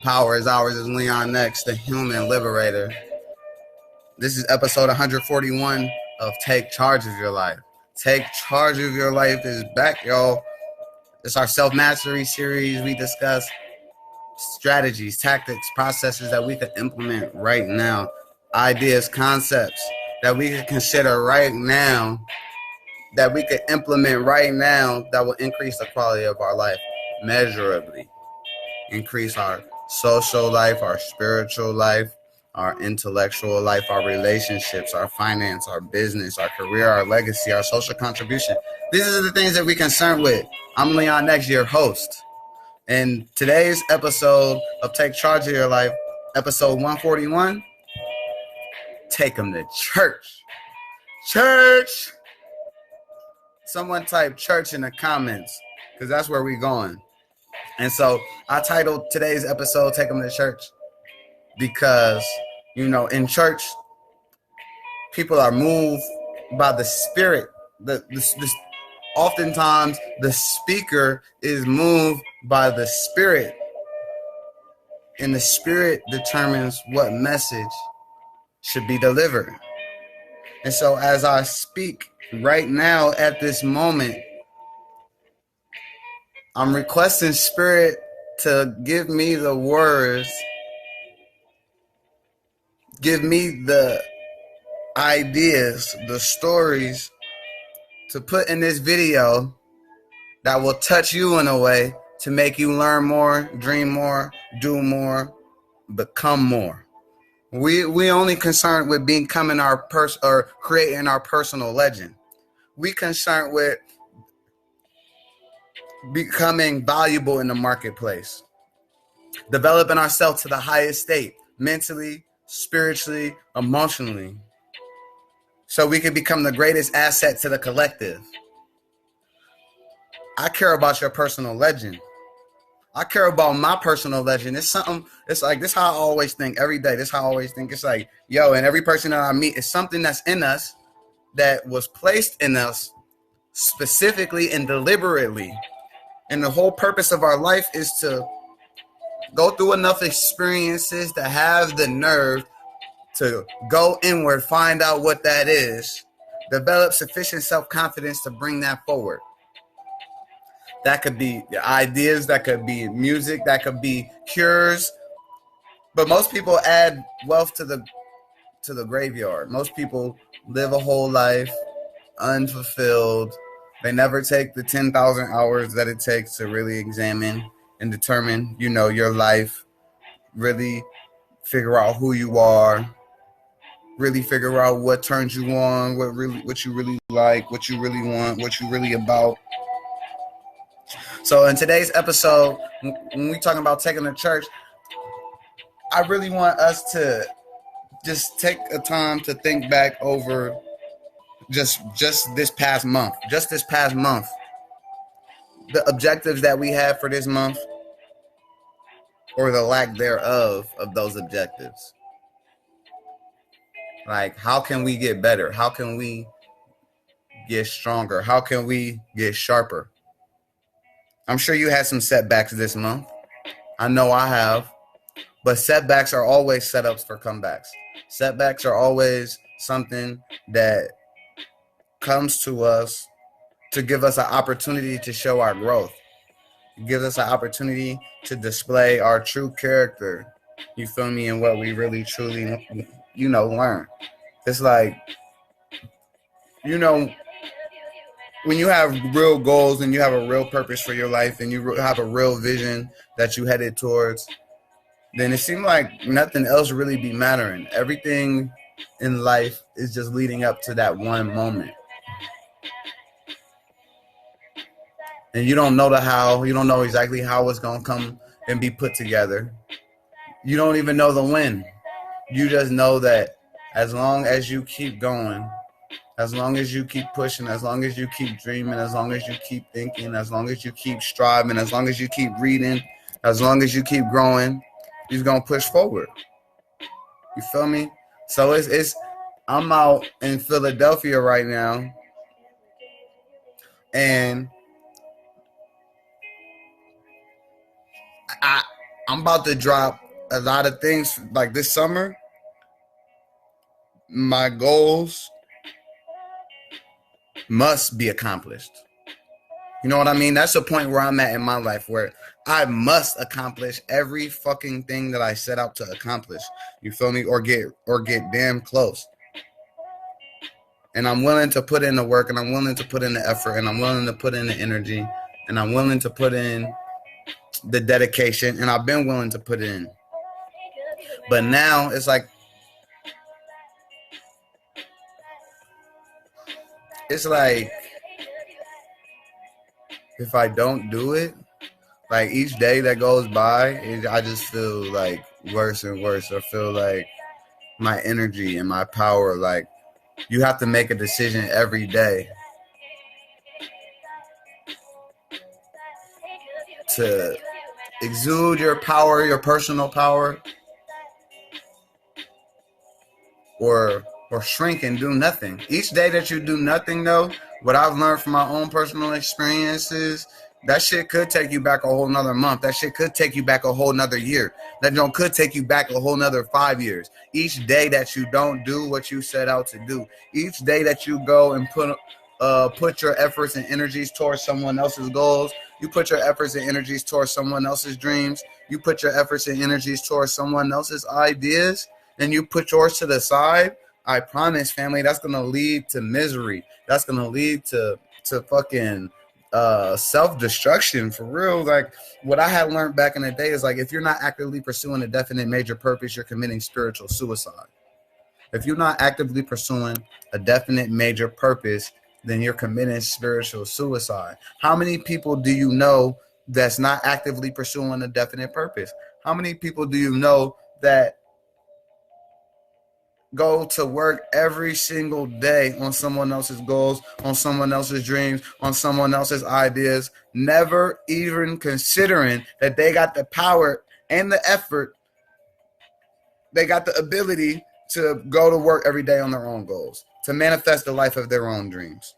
Power is ours is Leon Next, the human liberator. This is episode 141 of Take Charge of Your Life. Take Charge of Your Life is back, y'all. It's our self-mastery series. We discuss strategies, tactics, processes that we can implement right now, ideas, concepts that we can consider right now, that we could implement right now that will increase the quality of our life measurably. Increase our social life, our spiritual life, our intellectual life, our relationships, our finance, our business, our career, our legacy, our social contribution. These are the things that we're concerned with. I'm Leon Next, your host. And today's episode of Take Charge of Your Life, episode 141, take them to church. Church! Someone type church in the comments, because that's where we're going. And so I titled today's episode, Take Them to Church, because, in church, people are moved by the Spirit. Oftentimes, the speaker is moved by the Spirit, and the Spirit determines what message should be delivered. And so as I speak right now at this moment, I'm requesting Spirit to give me the words, give me the ideas, the stories to put in this video that will touch you in a way to make you learn more, dream more, do more, become more. We only concerned with becoming or creating our personal legend. We concerned with becoming valuable in the marketplace, developing ourselves to the highest state, mentally, spiritually, emotionally, so we can become the greatest asset to the collective. I care about your personal legend. I care about my personal legend. It's like this how I always think every day. This how I always think. It's like, and every person that I meet is something that's in us that was placed in us specifically and deliberately. And the whole purpose of our life is to go through enough experiences to have the nerve to go inward, find out what that is, develop sufficient self-confidence to bring that forward. That could be ideas, that could be music, that could be cures. But most people add wealth to the graveyard. Most people live a whole life unfulfilled. They never take the 10,000 hours that it takes to really examine and determine, your life, really figure out who you are, really figure out what turns you on, what you really like, what you really want, what you really about. So in today's episode, when we're talking about taking to church, I really want us to just take a time to think back over just this past month, the objectives that we have for this month, or the lack thereof of those objectives. Like, how can we get better? How can we get stronger? How can we get sharper? I'm sure you had some setbacks this month. I know I have. But setbacks are always setups for comebacks. Setbacks are always something that comes to us to give us an opportunity to show our growth. It gives us an opportunity to display our true character. You feel me? And what we really, truly, learn. It's like, when you have real goals and you have a real purpose for your life and you have a real vision that you headed towards, then it seems like nothing else really be mattering. Everything in life is just leading up to that one moment. And you don't know the how. You don't know exactly how it's going to come and be put together. You don't even know the when. You just know that as long as you keep going, as long as you keep pushing, as long as you keep dreaming, as long as you keep thinking, as long as you keep striving, as long as you keep reading, as long as you keep growing, you're going to push forward. You feel me? So I'm out in Philadelphia right now, and I'm about to drop a lot of things like this summer. My goals must be accomplished. You know what I mean? That's the point where I'm at in my life, where I must accomplish every fucking thing that I set out to accomplish. You feel me? Or get damn close. And I'm willing to put in the work, and I'm willing to put in the effort, and I'm willing to put in the energy, and I'm willing to put in the dedication, and I've been willing to put in. But now it's like, if I don't do it, like each day that goes by, I just feel like worse and worse. I feel like my energy and my power, like you have to make a decision every day to exude your power, your personal power, or shrink and do nothing. Each day that you do nothing, though, what I've learned from my own personal experiences, that shit could take you back a whole nother month. That shit could take you back a whole nother year. That could take you back a whole nother 5 years. Each day that you don't do what you set out to do, each day that you go and put your efforts and energies towards someone else's goals, you put your efforts and energies towards someone else's dreams, you put your efforts and energies towards someone else's ideas, and you put yours to the side, I promise, family, that's going to lead to misery. That's going to lead to fucking self-destruction, for real. Like, what I had learned back in the day is, like, if you're not actively pursuing a definite major purpose, you're committing spiritual suicide. If you're not actively pursuing a definite major purpose, then you're committing spiritual suicide. How many people do you know that's not actively pursuing a definite purpose? How many people do you know that go to work every single day on someone else's goals, on someone else's dreams, on someone else's ideas, never even considering that they got the power and the effort, they got the ability to go to work every day on their own goals, to manifest the life of their own dreams?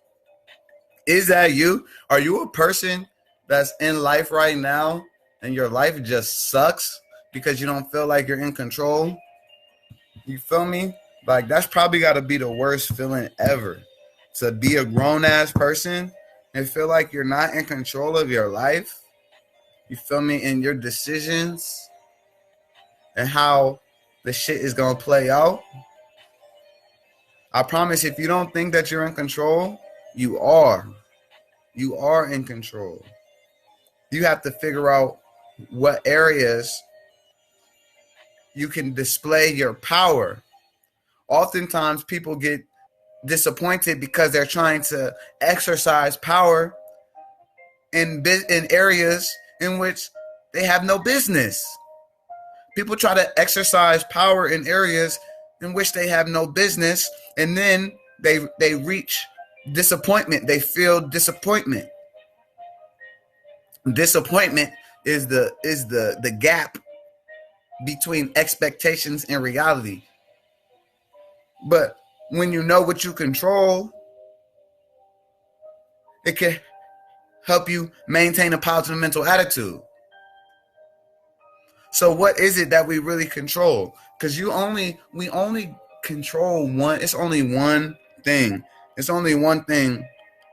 Is that you? Are you a person that's in life right now and your life just sucks because you don't feel like you're in control? You feel me? Like, that's probably got to be the worst feeling ever, to be a grown-ass person and feel like you're not in control of your life. You feel me? And your decisions and how the shit is going to play out. I promise, if you don't think that you're in control, you are. You are in control. You have to figure out what areas you can display your power. Oftentimes, people get disappointed because they're trying to exercise power in areas in which they have no business. People try to exercise power in areas in which they have no business, and then they reach disappointment. They feel disappointment. Disappointment is the gap between expectations and reality. But when you know what you control, it can help you maintain a positive mental attitude. So what is it that we really control? Because we only control one. It's only one thing. It's only one thing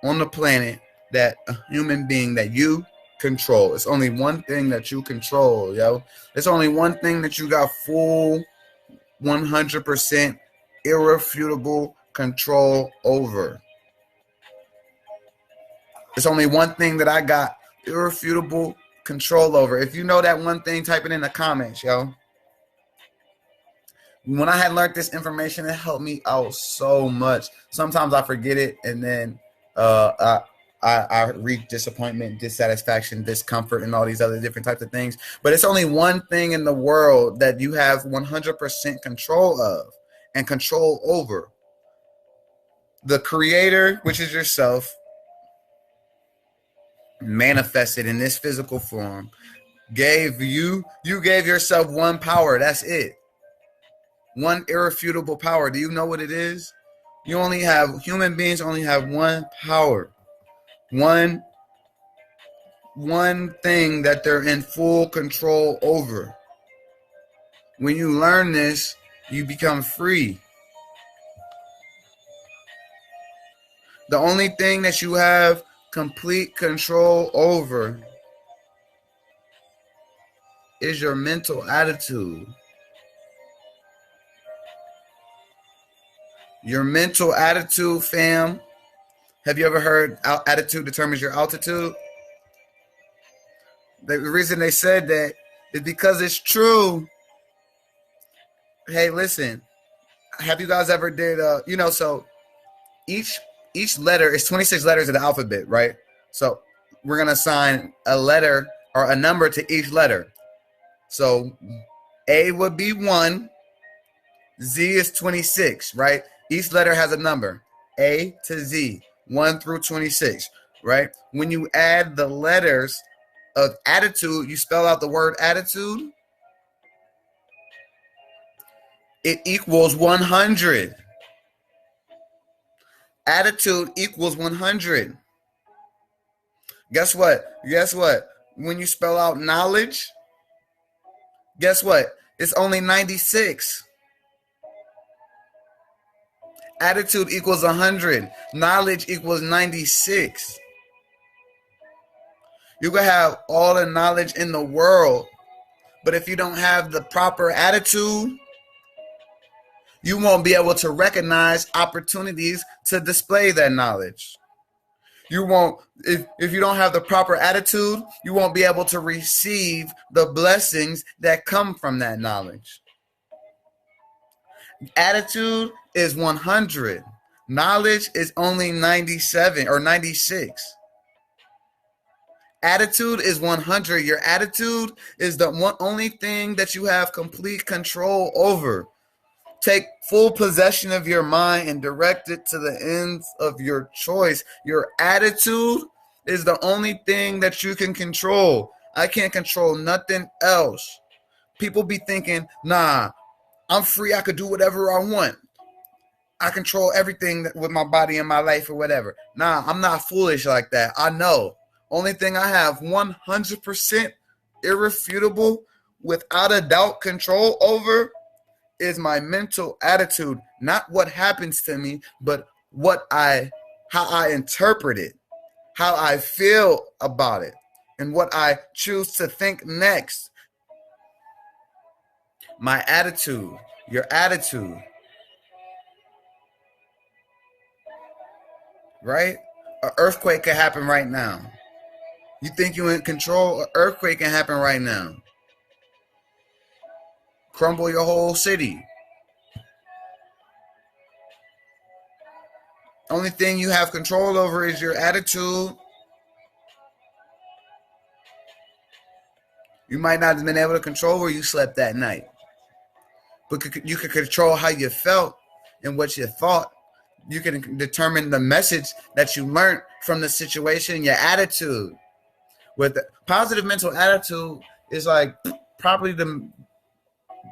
on the planet that a human being that you control. It's only one thing that you control, yo. It's only one thing that you got full 100% irrefutable control over. It's only one thing that I got irrefutable control over. If you know that one thing, type it in the comments, yo. When I had learned this information, it helped me out so much. Sometimes I forget it, and then I reach disappointment, dissatisfaction, discomfort, and all these other different types of things. But it's only one thing in the world that you have 100% control of and control over. The creator, which is yourself, manifested in this physical form, gave you gave yourself one power. That's it. One irrefutable power. Do you know what it is? Human beings only have one power. One one thing that they're in full control over. When you learn this, you become free. The only thing that you have complete control over is your mental attitude. Your mental attitude, fam. Have you ever heard attitude determines your altitude? The reason they said that is because it's true. Hey, listen. Have you guys ever did so each letter is 26 letters of the alphabet, right? So we're gonna assign a letter or a number to each letter. So A would be 1, Z is 26, right? Each letter has a number, A to Z, 1 through 26, right? When you add the letters of attitude, you spell out the word attitude, it equals 100. Attitude equals 100. Guess what? When you spell out knowledge, guess what? It's only 96. Attitude equals 100. Knowledge equals 96. You can have all the knowledge in the world, but if you don't have the proper attitude, you won't be able to recognize opportunities to display that knowledge. You won't, if you don't have the proper attitude, you won't be able to receive the blessings that come from that knowledge. Attitude is 100. Knowledge is only 97 or 96. Attitude is 100. Your attitude is the only thing that you have complete control over. Take full possession of your mind and direct it to the ends of your choice. Your attitude is the only thing that you can control. I can't control nothing else. People be thinking, nah, I'm free. I could do whatever I want. I control everything with my body and my life or whatever. Nah, I'm not foolish like that. I know. Only thing I have 100% irrefutable, without a doubt, control over is my mental attitude. Not what happens to me, but how I interpret it, how I feel about it, and what I choose to think next. My attitude, your attitude, right? An earthquake could happen right now. You think you're in control? An earthquake can happen right now. Crumble your whole city. Only thing you have control over is your attitude. You might not have been able to control where you slept that night, but you could control how you felt and what you thought. You can determine the message that you learned from the situation, your attitude. With the positive mental attitude is like probably the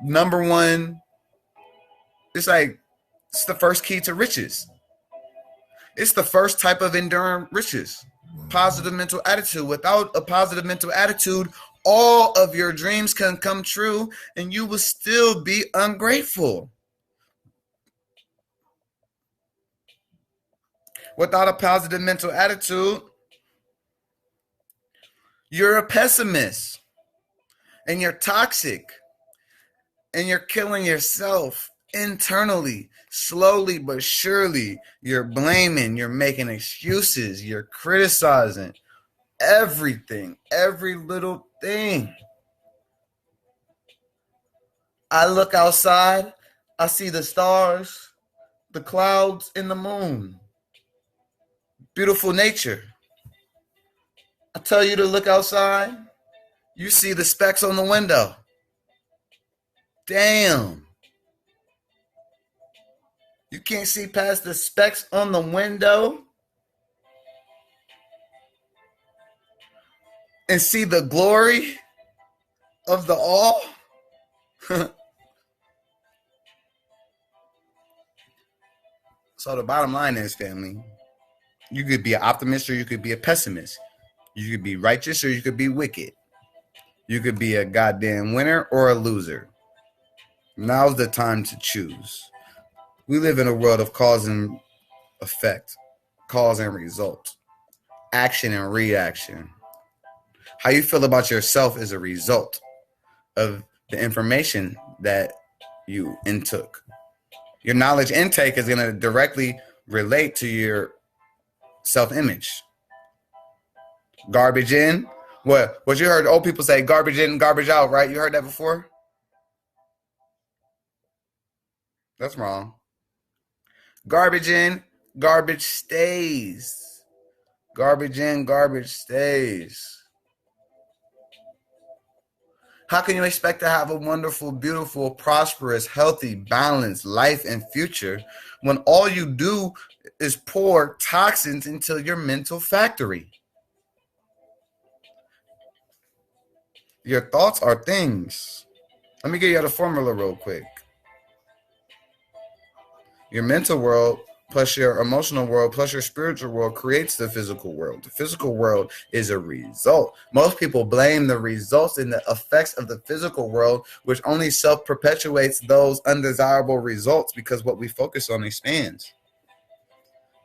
number one. It's the first key to riches. It's the first type of enduring riches. Positive mental attitude. Without a positive mental attitude, all of your dreams can come true and you will still be ungrateful. Without a positive mental attitude, you're a pessimist and you're toxic and you're killing yourself internally. Slowly but surely, you're blaming, you're making excuses, you're criticizing everything, every little thing. I look outside, I see the stars, the clouds, and the moon. Beautiful nature. I tell you to look outside, you see the specks on the window. Damn. You can't see past the specks on the window and see the glory of the all? So the bottom line is, family, you could be an optimist or you could be a pessimist. You could be righteous or you could be wicked. You could be a goddamn winner or a loser. Now's the time to choose. We live in a world of cause and effect, cause and result, action and reaction. How you feel about yourself is a result of the information that you intook. Your knowledge intake is going to directly relate to your self-image. Garbage in. What you heard old people say, garbage in, garbage out, right? You heard that before? That's wrong. Garbage in, garbage stays. Garbage in, garbage stays. How can you expect to have a wonderful, beautiful, prosperous, healthy, balanced life and future when all you do is pour toxins into your mental factory? Your thoughts are things. Let me give you the formula real quick. Your mental world plus your emotional world plus your spiritual world creates the physical world. The physical world is a result. Most people blame the results and the effects of the physical world, which only self-perpetuates those undesirable results because what we focus on expands.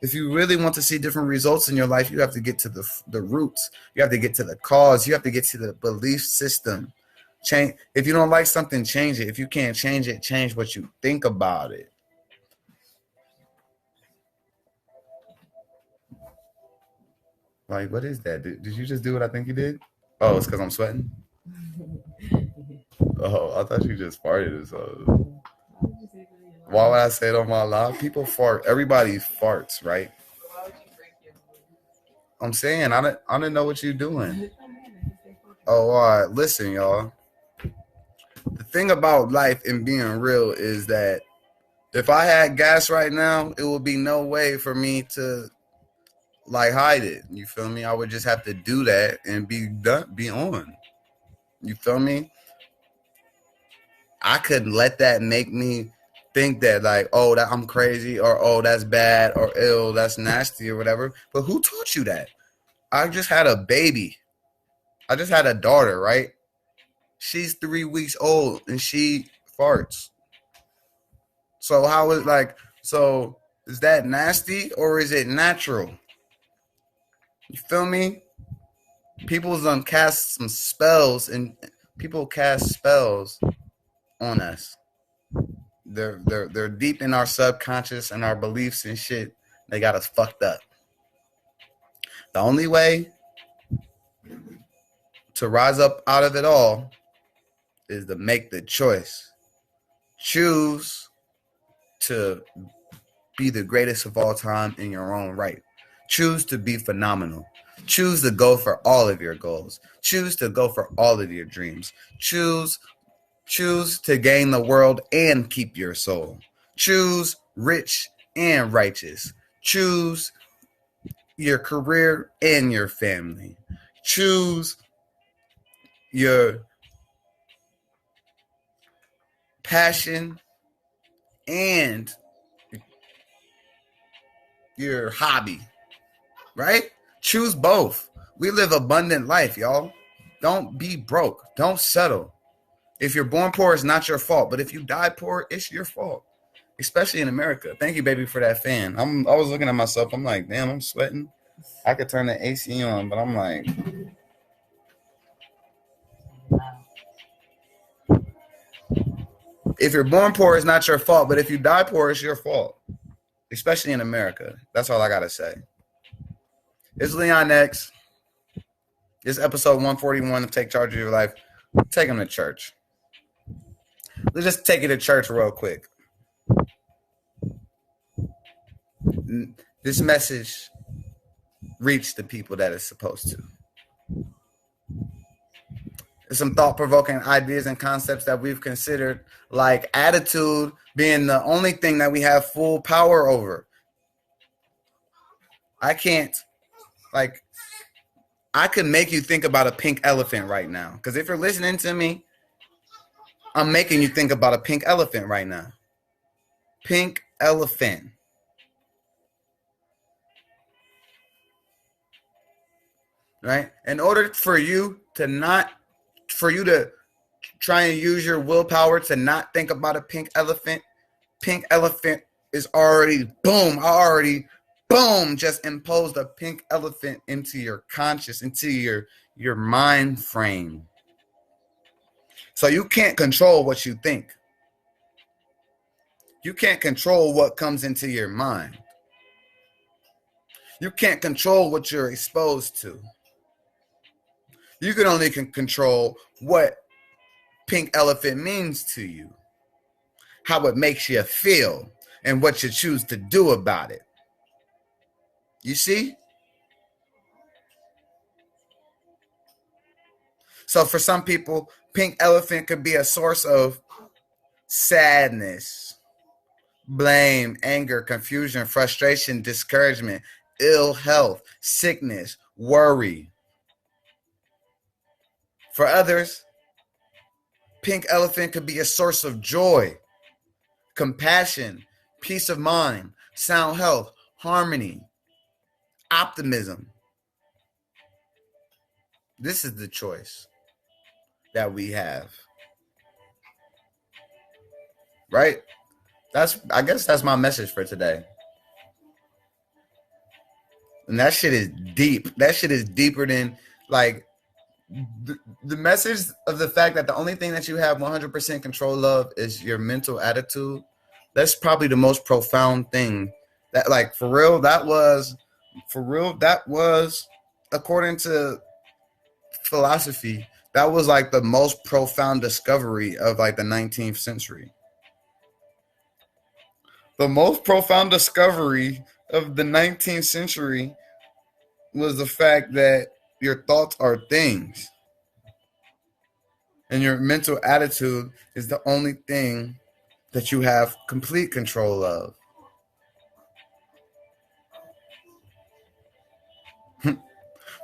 If you really want to see different results in your life, you have to get to the roots. You have to get to the cause. You have to get to the belief system. Change. If you don't like something, change it. If you can't change it, change what you think about it. Like, what is that? Did you just do what I think you did? Oh, it's because I'm sweating? Oh, I thought you just farted or something. Why would I say it on my live? People fart. Everybody farts, right? I'm saying, I didn't know what you're doing. Oh, all right. Listen, y'all. The thing about life and being real is that if I had gas right now, it would be no way for me to like hide it. You feel me? I would just have to do that and be done, be on. You feel me? I couldn't let that make me think that like, oh, that I'm crazy, or oh, that's bad, or ill, that's nasty, or whatever. But who taught you that? I just had a baby. I just had a daughter, right? She's 3 weeks old and she farts. So how is like, so is that nasty or is it natural? You feel me? People done cast some spells, and people cast spells on us. They're deep in our subconscious and our beliefs and shit. They got us fucked up. The only way to rise up out of it all is to make the choice. Choose to be the greatest of all time in your own right. Choose to be phenomenal. Choose to go for all of your goals. Choose to go for all of your dreams. Choose to gain the world and keep your soul. Choose rich and righteous. Choose your career and your family. Choose your passion and your hobby, right? Choose both. We live abundant life, y'all. Don't be broke. Don't settle. If you're born poor, it's not your fault. But if you die poor, it's your fault. Especially in America. Thank you, baby, for that fan. I was looking at myself. I'm like, damn, I'm sweating. I could turn the AC on, but I'm like, if you're born poor, it's not your fault. But if you die poor, it's your fault. Especially in America. That's all I got to say. It's Leon X. This is episode 141 of Take Charge of Your Life. Take them to church. Let's just take you to church real quick. This message reached the people that it's supposed to. There's some thought-provoking ideas and concepts that we've considered, like attitude being the only thing that we have full power over. I could make you think about a pink elephant right now. Because if you're listening to me, I'm making you think about a pink elephant right now. Pink elephant. right? In order for you to try and use your willpower to not think about a pink elephant is already, boom, just imposed a pink elephant into your conscious, into your mind frame. So you can't control what you think. You can't control what comes into your mind. You can't control what you're exposed to. You can only control what pink elephant means to you, how it makes you feel, and what you choose to do about it. You see? So for some people, pink elephant could be a source of sadness, blame, anger, confusion, frustration, discouragement, ill health, sickness, worry. For others, pink elephant could be a source of joy, compassion, peace of mind, sound health, harmony, optimism. This is the choice that we have. Right? I guess that's my message for today. And that shit is deep. That shit is deeper than like the message of the fact that the only thing that you have 100% control of is your mental attitude. That's probably the most profound thing that, like, for real, that was according to philosophy, that was like the most profound discovery of like the 19th century. The most profound discovery of the 19th century was the fact that your thoughts are things. And your mental attitude is the only thing that you have complete control of.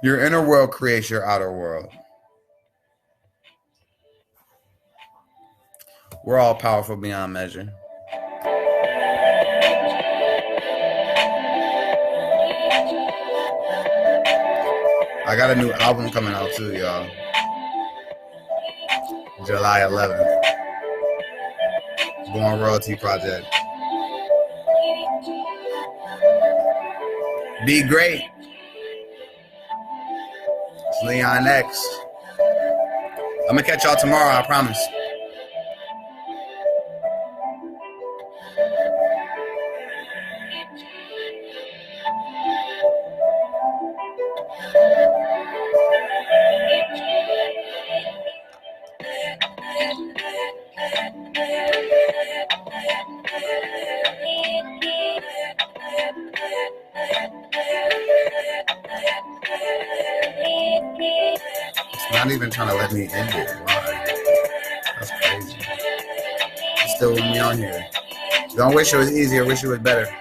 Your inner world creates your outer world. We're all powerful beyond measure. I got a new album coming out too, y'all. July 11th. Born Royalty Project. Be great. It's Leon X. I'm gonna catch y'all tomorrow, I promise. Not even trying to let me end it. Why? That's crazy. You still want me on here. Don't wish it was easier, wish it was better.